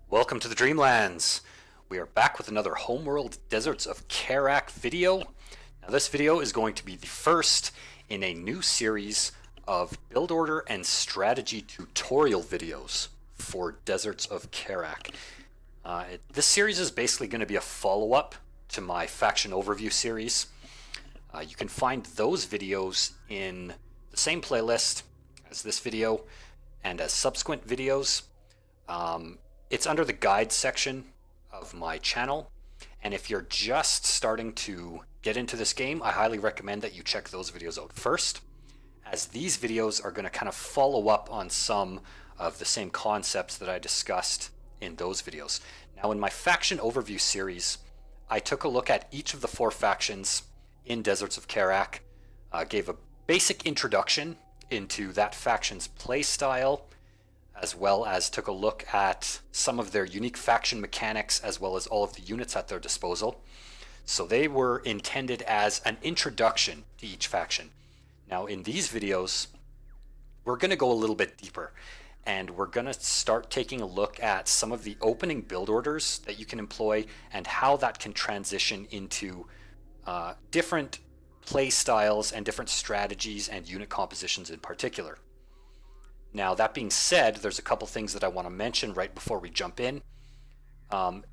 Welcome to the Dreamlands. We are back with another Homeworld Deserts of Kharak video. Now this video is going to be the first in a new series of build order and strategy tutorial videos for Deserts of Kharak. This series is basically going to be a follow-up to my faction overview series. You can find those videos in the same playlist as this video and as subsequent videos. It's under the guide section of my channel, and if you're just starting to get into this game, I highly recommend that you check those videos out first, as these videos are going to kind of follow up on some of the same concepts that I discussed in those videos. Now, in my faction overview series, I took a look at each of the 4 factions in Deserts of Kharak, gave a basic introduction into that faction's playstyle, as well as took a look at some of their unique faction mechanics, as well as all of the units at their disposal. So they were intended as an introduction to each faction. Now in these videos, we're going to go a little bit deeper, and we're going to start taking a look at some of the opening build orders that you can employ and how that can transition into different play styles and different strategies and unit compositions in particular. Now, that being said, there's a couple things that I want to mention right before we jump in.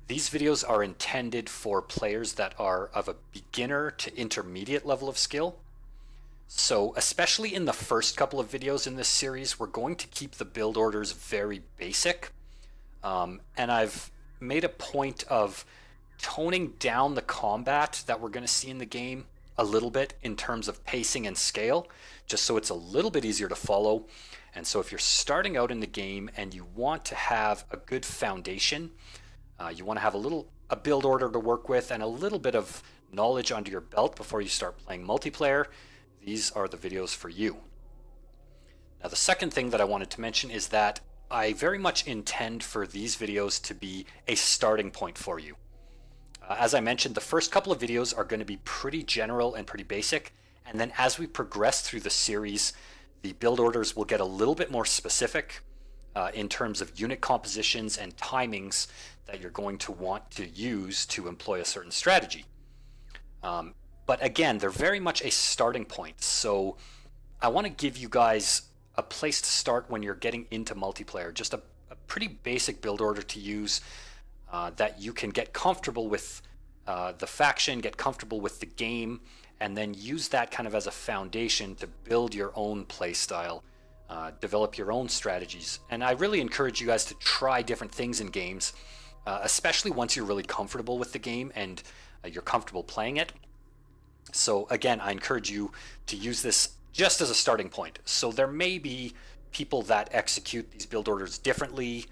These videos are intended for players that are of a beginner to intermediate level of skill. So, especially in the first couple of videos in this series, we're going to keep the build orders very basic. And I've made a point of toning down the combat that we're going to see in the game a little bit in terms of pacing and scale, just so it's a little bit easier to follow. And so if you're starting out in the game and you want to have a good foundation, you want to have a build order to work with and a little bit of knowledge under your belt before you start playing multiplayer, these are the videos for you. Now, the second thing that I wanted to mention is that I very much intend for these videos to be a starting point for you. As I mentioned, the first couple of videos are going to be pretty general and pretty basic, and then as we progress through the series, the build orders will get a little bit more specific in terms of unit compositions and timings that you're going to want to use to employ a certain strategy. But again, they're very much a starting point, so I want to give you guys a place to start when you're getting into multiplayer, just a pretty basic build order to use that you can get comfortable with the faction, get comfortable with the game, and then use that kind of as a foundation to build your own play style, develop your own strategies. And I really encourage you guys to try different things in games, especially once you're really comfortable with the game and you're comfortable playing it. So again, I encourage you to use this just as a starting point. So there may be people that execute these build orders differently.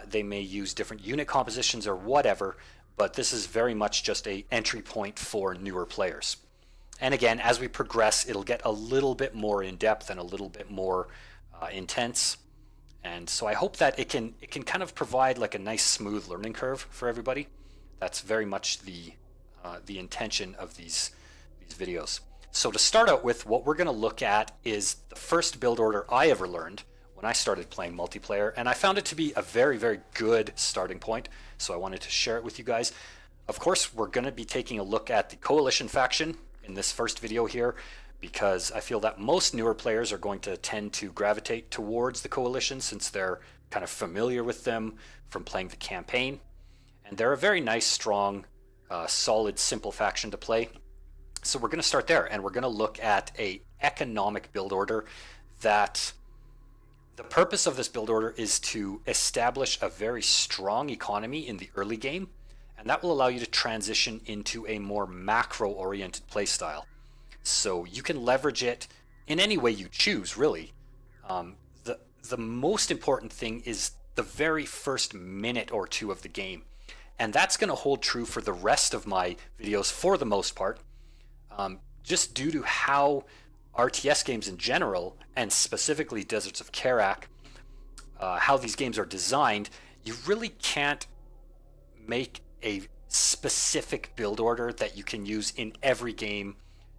They may use different unit compositions or whatever, but this is very much just an entry point for newer players. And again, as we progress, it'll get a little bit more in depth and a little bit more intense. And so I hope that it can kind of provide like a nice smooth learning curve for everybody. That's very much the intention of these videos. So to start out with, what we're going to look at is the first build order I ever learned when I started playing multiplayer, and I found it to be a very, very good starting point, so I wanted to share it with you guys. Of course, we're going to be taking a look at the Coalition faction in this first video here, because I feel that most newer players are going to tend to gravitate towards the Coalition since they're kind of familiar with them from playing the campaign, and they're a very nice, strong, solid, simple faction to play. So we're going to start there, and we're going to look at a economic build order that the purpose of this build order is to establish a very strong economy in the early game, and that will allow you to transition into a more macro-oriented playstyle. So you can leverage it in any way you choose, really. The most important thing is the very first minute or two of the game, and that's going to hold true for the rest of my videos for the most part, just due to how RTS games in general, and specifically Deserts of Kharak, how these games are designed, you really can't make a specific build order that you can use in every game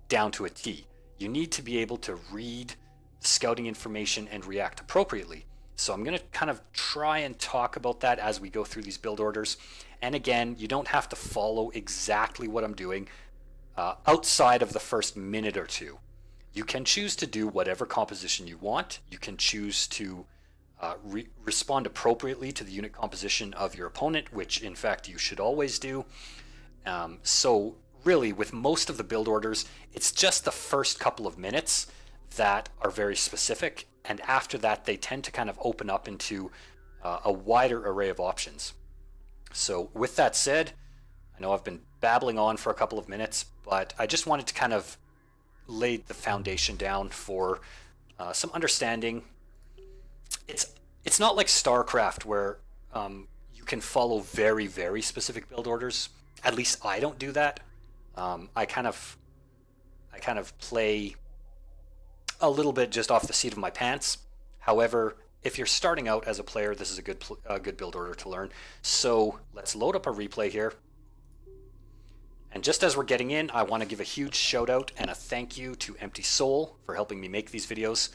down to a T. You need to be able to read scouting information and react appropriately. So I'm going to kind of try and talk about that as we go through these build orders. And again, you don't have to follow exactly what I'm doing outside of the first minute or two. You can choose to do whatever composition you want. You can choose to respond appropriately to the unit composition of your opponent, which in fact you should always do. So really, with most of the build orders, it's just the first couple of minutes that are very specific, and after that they tend to kind of open up into a wider array of options. So with that said, I know I've been babbling on for a couple of minutes, but I just wanted to kind of lay the foundation down for some understanding. It's not like StarCraft where you can follow very, very specific build orders. At least I don't do that. I kind of play a little bit just off the seat of my pants. However, if you're starting out as a player, this is a good build order to learn. So let's load up a replay here. And just as we're getting in, I want to give a huge shout out and a thank you to Empty Soul for helping me make these videos.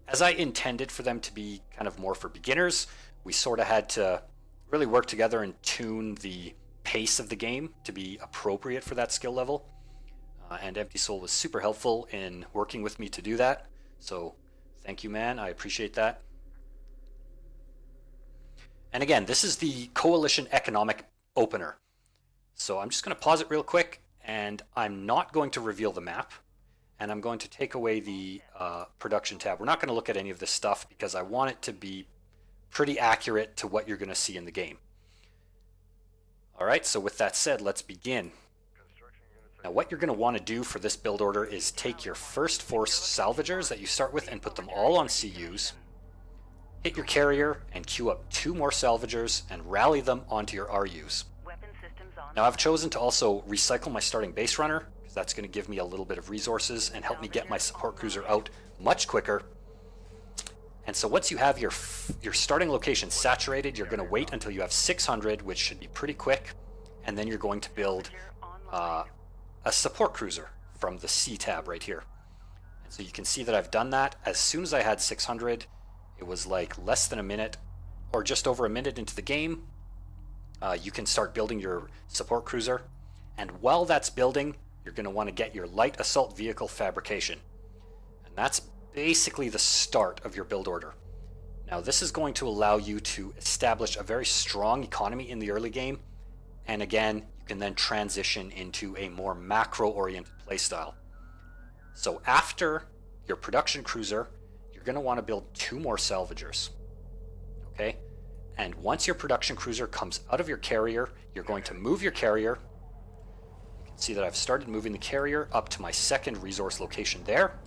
As I intended for them to be kind of more for beginners, we sort of had to really work together and tune the pace of the game to be appropriate for that skill level. And Empty Soul was super helpful in working with me to do that. So thank you, man. I appreciate that. And again, this is the Coalition Economic Opener. So I'm just going to pause it real quick, and I'm not going to reveal the map, and I'm going to take away the production tab. We're not going to look at any of this stuff because I want it to be pretty accurate to what you're going to see in the game. All right, so with that said, let's begin. Now what you're going to want to do for this build order is take your first 4 salvagers that you start with and put them all on CUs. Hit your carrier and queue up 2 more salvagers and rally them onto your RUs. Now I've chosen to also recycle my starting base runner because that's going to give me a little bit of resources and help me get my support cruiser out much quicker. And so once you have your starting location saturated, you're going to wait until you have 600, which should be pretty quick, and then you're going to build a support cruiser from the C tab right here. And so you can see that I've done that. As soon as I had 600, it was like less than a minute or just over a minute into the game. You can start building your support cruiser. And while that's building, you're going to want to get your light assault vehicle fabrication. And that's basically the start of your build order. Now this is going to allow you to establish a very strong economy in the early game. And again, you can then transition into a more macro-oriented playstyle. So after your production cruiser, you're going to want to build 2 more salvagers. Okay? And once your production cruiser comes out of your carrier, you're going to move your carrier. You can see that I've started moving the carrier up to my second resource location there.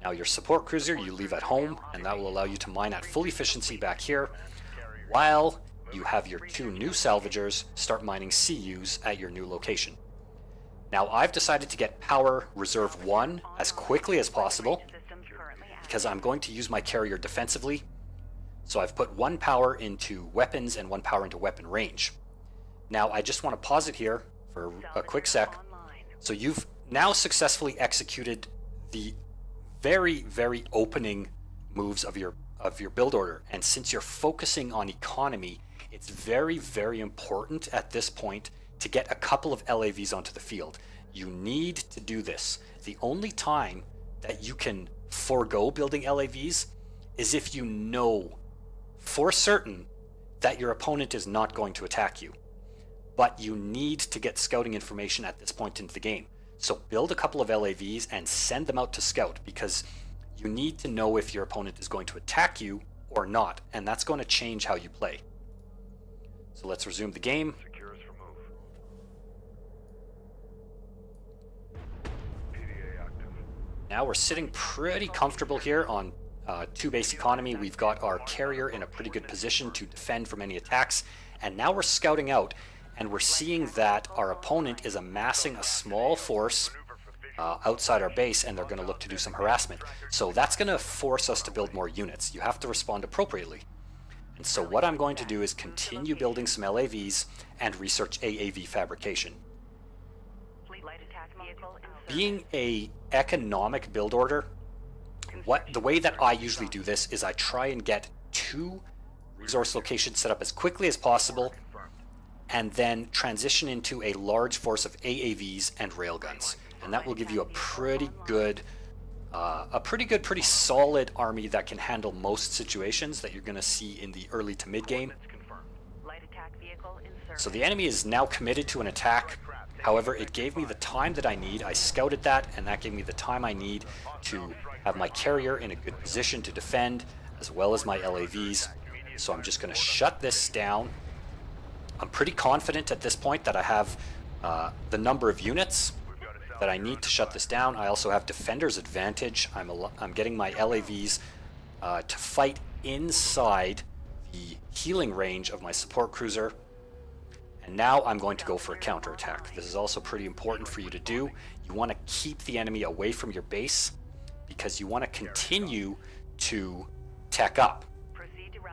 Now your support cruiser you leave at home, and that will allow you to mine at full efficiency back here, while you have your 2 new salvagers start mining CUs at your new location. Now I've decided to get power reserve 1 as quickly as possible because I'm going to use my carrier defensively. So I've put 1 power into weapons and 1 power into weapon range. Now I just want to pause it here for a quick sec. So you've now successfully executed the very, very opening moves of your build order. And since you're focusing on economy, it's very, very important at this point to get a couple of LAVs onto the field. You need to do this. The only time that you can forego building LAVs is if you know for certain that your opponent is not going to attack you. But you need to get scouting information at this point into the game. So build a couple of LAVs and send them out to scout, because you need to know if your opponent is going to attack you or not, and that's going to change how you play. So let's resume the game. Now we're sitting pretty comfortable here on 2 base economy. We've got our carrier in a pretty good position to defend from any attacks, and now we're scouting out, and we're seeing that our opponent is amassing a small force outside our base, and they're going to look to do some harassment. So that's going to force us to build more units. You have to respond appropriately. And so what I'm going to do is continue building some LAVs and research AAV fabrication. Being a economic build order, the way that I usually do this is I try and get 2 resource locations set up as quickly as possible, and then transition into a large force of AAVs and railguns, and that will give you a pretty good, pretty solid army that can handle most situations that you're going to see in the early to mid game. So the enemy is now committed to an attack. However, it gave me the time that I need. I scouted that, and that gave me the time I need to have my carrier in a good position to defend, as well as my LAVs. So I'm just going to shut this down. I'm pretty confident at this point that I have the number of units that I need to shut this down. I also have defender's advantage. I'm getting my LAVs to fight inside the healing range of my support cruiser. And now I'm going to go for a counterattack. This is also pretty important for you to do. You want to keep the enemy away from your base because you want to continue to tech up.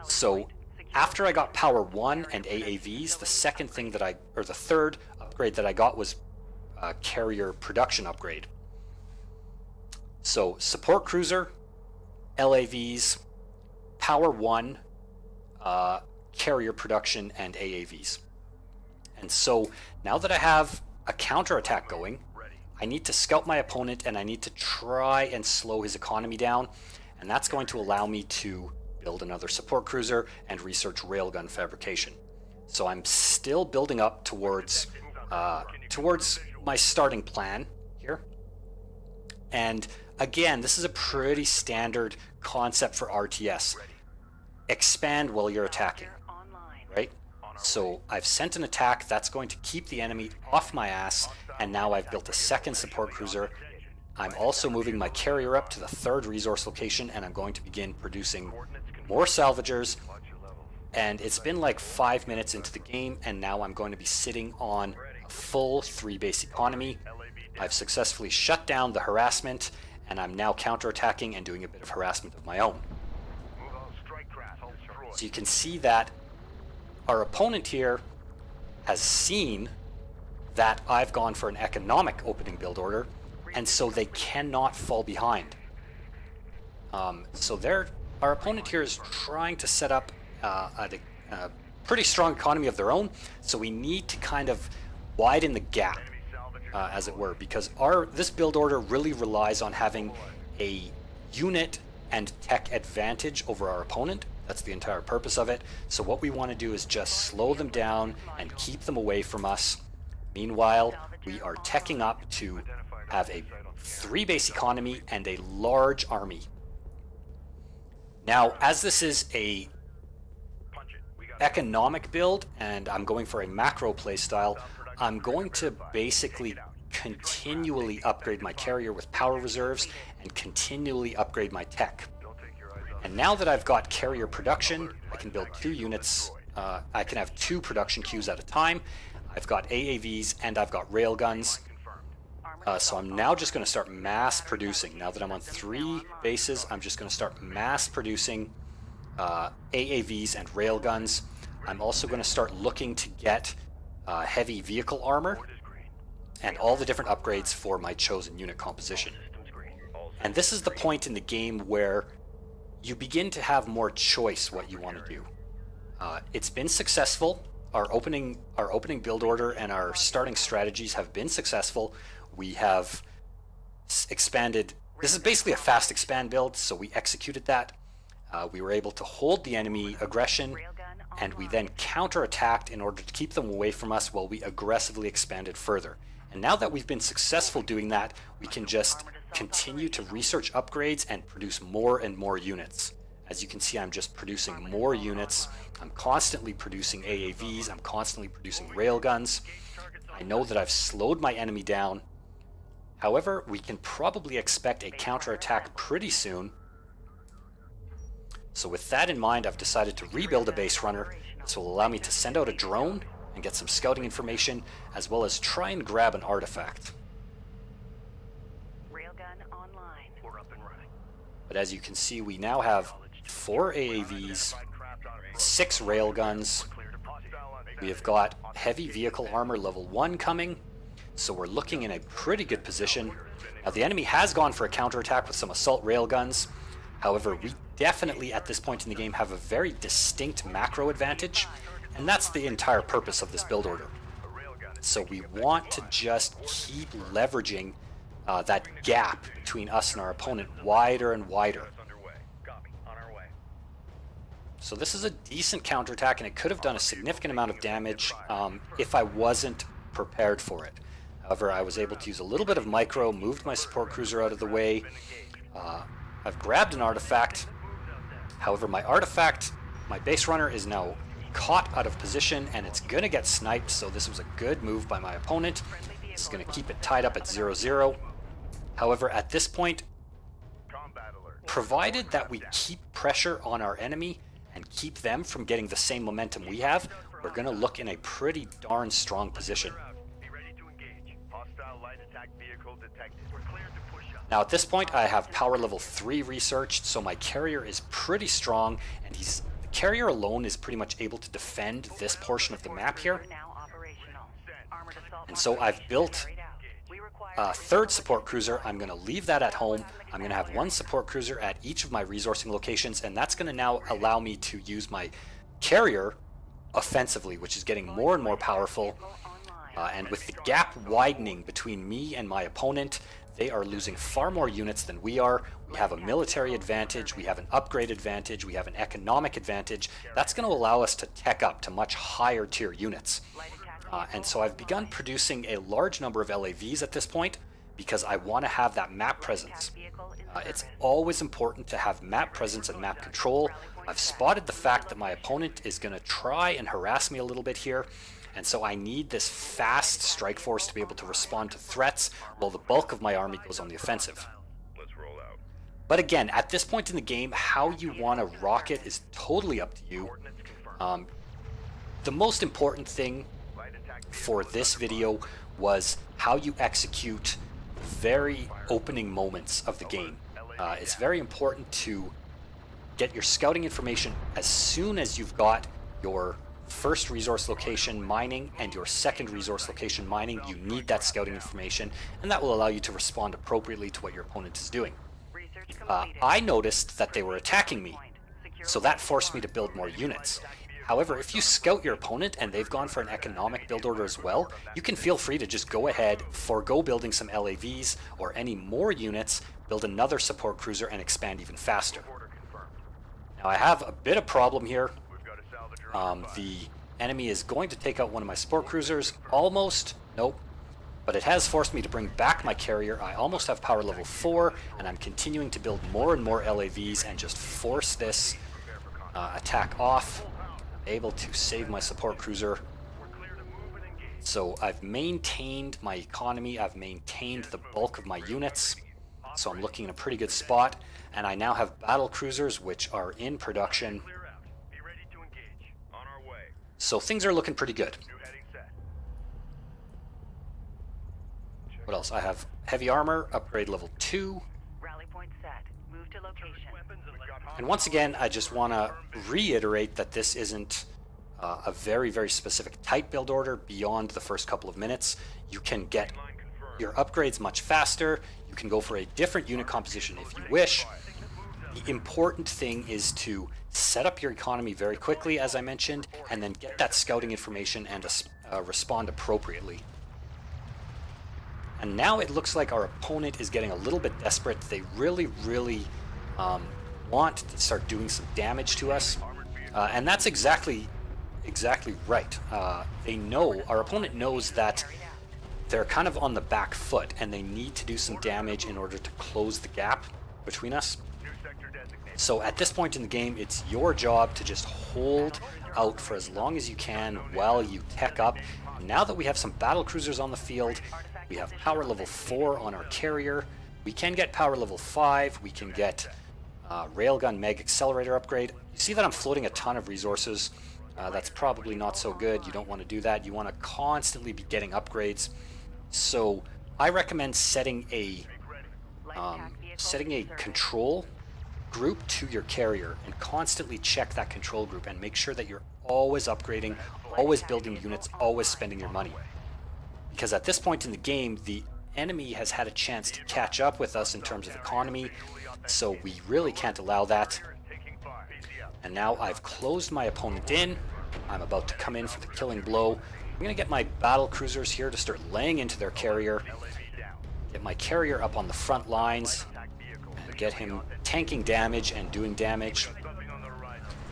So after I got Power 1 and AAVs, the third upgrade that I got was Carrier Production upgrade. So Support Cruiser, LAVs, Power 1, Carrier Production, and AAVs. And so now that I have a counterattack going, I need to scout my opponent and I need to try and slow his economy down, and that's going to allow me to build another support cruiser and research railgun fabrication. So I'm still building up towards my starting plan here. And again, this is a pretty standard concept for RTS. Expand while you're attacking, right? So I've sent an attack that's going to keep the enemy off my ass, and now I've built a second support cruiser. I'm also moving my carrier up to the 3rd resource location, and I'm going to begin producing more salvagers. And it's been like 5 minutes into the game, and now I'm going to be sitting on a full 3 base economy. I've successfully shut down the harassment, and I'm now counterattacking and doing a bit of harassment of my own. So you can see that our opponent here has seen that I've gone for an economic opening build order, and so they cannot fall behind. Our opponent here is trying to set up a pretty strong economy of their own, so we need to kind of widen the gap, as it were, because this build order really relies on having a unit and tech advantage over our opponent. That's the entire purpose of it. So what we want to do is just slow them down and keep them away from us. Meanwhile, we are teching up to have a 3 base economy and a large army. Now, as this is a economic build and I'm going for a macro playstyle, I'm going to basically continually upgrade my carrier with power reserves and continually upgrade my tech. And now that I've got carrier production, I can build 2 units. I can have 2 production queues at a time. I've got AAVs and I've got railguns. So I'm now just going to start mass producing. Now that I'm on 3 bases, I'm just going to start mass producing AAVs and railguns. I'm also going to start looking to get heavy vehicle armor and all the different upgrades for my chosen unit composition. And this is the point in the game where you begin to have more choice what you want to do. It's been successful. Our opening build order and our starting strategies have been successful. We have expanded. This is basically a fast expand build, so we executed that. We were able to hold the enemy aggression, and we then counterattacked in order to keep them away from us while we aggressively expanded further. And now that we've been successful doing that, we can just continue to research upgrades and produce more and more units. As you can see, I'm just producing more units. I'm constantly producing AAVs. I'm constantly producing railguns. I know that I've slowed my enemy down. However, we can probably expect a counterattack pretty soon. So with that in mind, I've decided to rebuild a base runner. This will allow me to send out a drone and get some scouting information, as well as try and grab an artifact. But as you can see, we now have 4 AAVs, 6 railguns. We have got heavy vehicle armor level 1 coming. So we're looking in a pretty good position. Now the enemy has gone for a counterattack with some assault railguns. However, we definitely at this point in the game have a very distinct macro advantage, and that's the entire purpose of this build order. So we want to just keep leveraging that gap between us and our opponent wider and wider. So this is a decent counterattack, and it could have done a significant amount of damage if I wasn't prepared for it. However, I was able to use a little bit of micro, moved my support cruiser out of the way. I've grabbed an artifact. However, my artifact, my base runner, is now caught out of position, and it's going to get sniped, so this was a good move by my opponent. This is going to keep it tied up at 0-0. However, at this point, provided that we keep pressure on our enemy and keep them from getting the same momentum we have, we're going to look in a pretty darn strong position. Now at this point I have power level 3 researched, so my carrier is pretty strong, and the carrier alone is pretty much able to defend this portion of the map here. And so I've built a third support cruiser. I'm going to leave that at home. I'm going to have one support cruiser at each of my resourcing locations, and that's going to now allow me to use my carrier offensively, which is getting more and more powerful. And with the gap widening between me and my opponent, they are losing far more units than we are. We have a military advantage, we have an upgrade advantage, we have an economic advantage. That's going to allow us to tech up to much higher tier units. And so I've begun producing a large number of LAVs at this point because I want to have that map presence. It's always important to have map presence and map control. I've spotted the fact that my opponent is going to try and harass me a little bit here, and so I need this fast strike force to be able to respond to threats while the bulk of my army goes on the offensive. But again, at this point in the game, how you want to rock it is totally up to you. The most important thing for this video was how you execute very opening moments of the game. It's very important to get your scouting information as soon as you've got your first resource location mining and your second resource location mining. You need that scouting information, and that will allow you to respond appropriately to what your opponent is doing. I noticed that they were attacking me, so that forced me to build more units. However, if you scout your opponent and they've gone for an economic build order as well, you can feel free to just go ahead, forego building some LAVs or any more units, build another support cruiser, and expand even faster. Now I have a bit of problem here. The enemy is going to take out one of my support cruisers. Almost. Nope. But it has forced me to bring back my carrier. I almost have power level 4, and I'm continuing to build more and more LAVs and just force this attack off. I'm able to save my support cruiser. So I've maintained my economy. I've maintained the bulk of my units. So I'm looking in a pretty good spot. And I now have battle cruisers which are in production. So things are looking pretty good. What else? I have heavy armor, upgrade level 2. And once again, I just want to reiterate that this isn't a very, very specific type build order beyond the first couple of minutes. You can get your upgrades much faster. You can go for a different unit composition if you wish. The important thing is to set up your economy very quickly, as I mentioned, and then get that scouting information and respond appropriately. And now it looks like our opponent is getting a little bit desperate. They really, really want to start doing some damage to us, and that's exactly right. They know, our opponent knows that they're kind of on the back foot, and they need to do some damage in order to close the gap between us. So at this point in the game, it's your job to just hold out for as long as you can while you tech up. Now that we have some battle cruisers on the field, we have power level 4 on our carrier. We can get power level 5. We can get railgun meg accelerator upgrade. You see that I'm floating a ton of resources. That's probably not so good. You don't want to do that. You want to constantly be getting upgrades. So I recommend setting a control group to your carrier and constantly check that control group and make sure that you're always upgrading, always building units, always spending your money. because at this point in the game, the enemy has had a chance to catch up with us in terms of economy, so we really can't allow that. And now I've closed my opponent in. I'm about to come in for the killing blow. I'm going to get my battle cruisers here to start laying into their carrier. Get my carrier up on the front lines. And get him tanking damage and doing damage.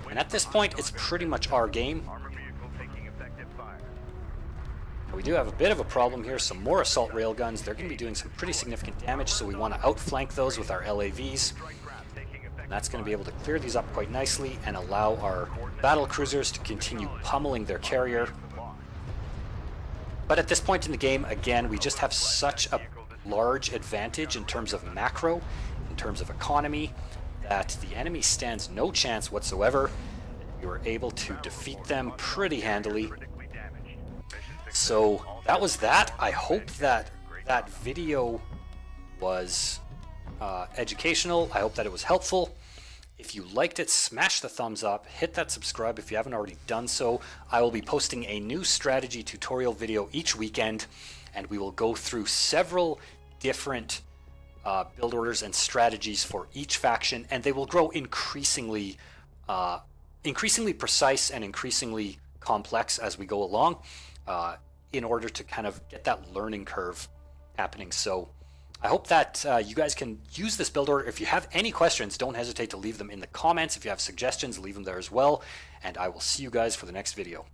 And at this point, it's pretty much our game. We do have a bit of a problem here. Some more assault railguns. They're going to be doing some pretty significant damage, so we want to outflank those with our LAVs. And that's going to be able to clear these up quite nicely and allow our battle cruisers to continue pummeling their carrier. But at this point in the game, again, we just have such a large advantage in terms of macro, in terms of economy, that the enemy stands no chance whatsoever. We were able to defeat them pretty handily. So that was that. I hope that that video was educational. I hope that it was helpful. If you liked it, smash the thumbs up, hit that subscribe if you haven't already done so. I will be posting a new strategy tutorial video each weekend, and we will go through several different build orders and strategies for each faction, and they will grow increasingly precise and increasingly complex as we go along, in order to kind of get that learning curve happening. So I hope that you guys can use this build order. If you have any questions, don't hesitate to leave them in the comments. If you have suggestions, leave them there as well. And I will see you guys for the next video.